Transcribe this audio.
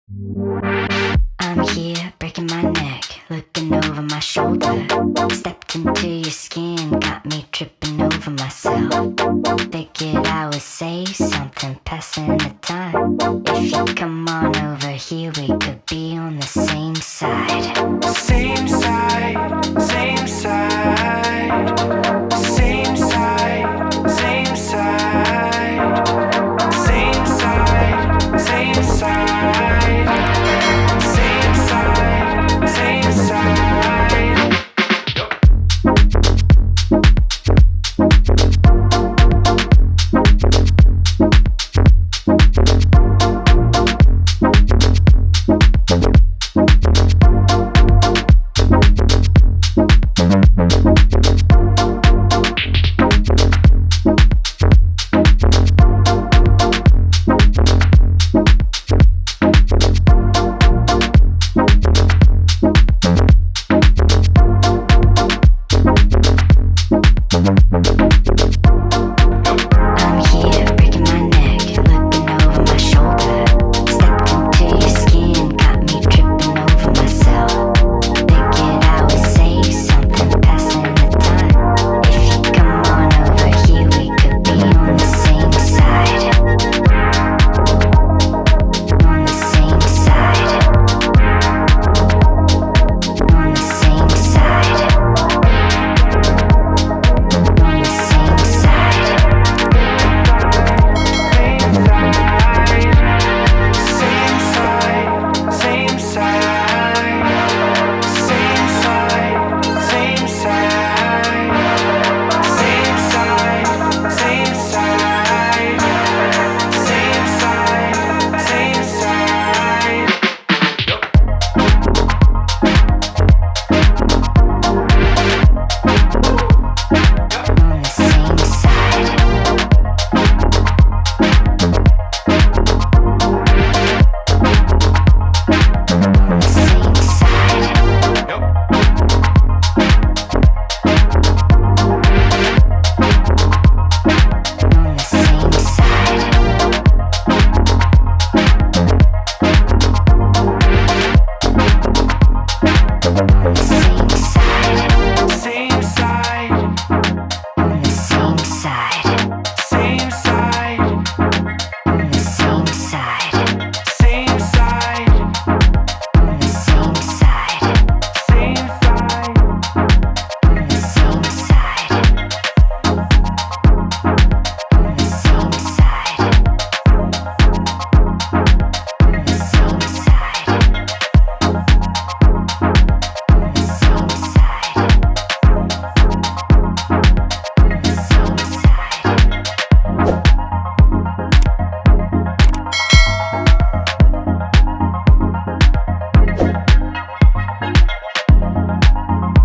I'm here breaking my neck, looking over my shoulder. Stepped into your skin, got me tripping over myself. Figured I would say something, passing the time. If you come on over here, we could be on the same side. Same